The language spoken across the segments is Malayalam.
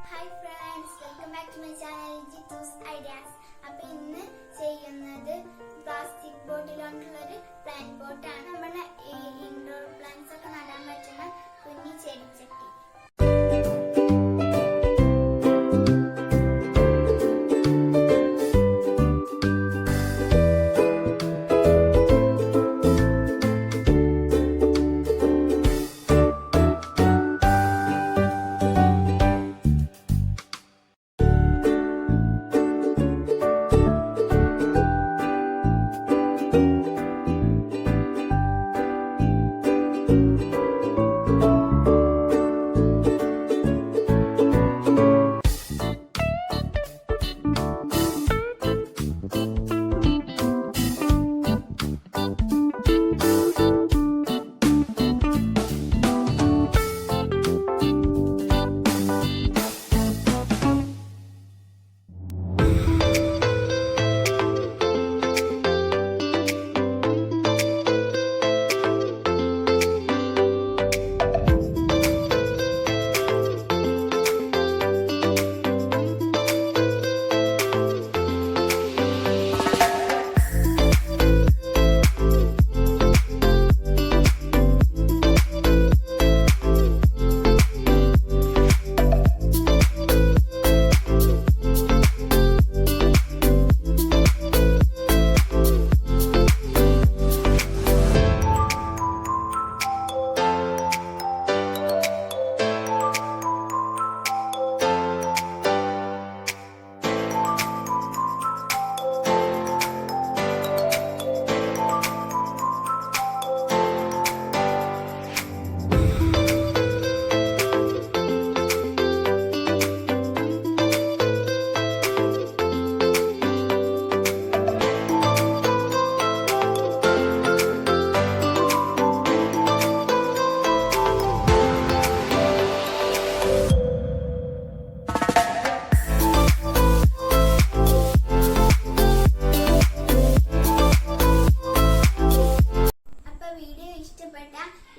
Hi friends, welcome back to my channel Jithu's ideas. അപ്പോൾ ഇന്ന് ചെയ്യുന്നത് പ്ലാസ്റ്റിക് ബോട്ടിലോണ്ടുള്ളൊരു പ്ലാന്റ് പോട്ടാണ്. നമ്മുടെ ഇൻഡോർ പ്ലാന്റ്സ് ഒക്കെ നടാൻ പറ്റുന്ന കുഞ്ഞി ചെടിച്ചട്ടി.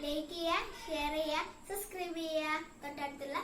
ലൈക്ക് ചെയ്യുക, ഷെയർ ചെയ്യുക, സബ്സ്ക്രൈബ് ചെയ്യുക, തൊട്ടടുത്തുള്ള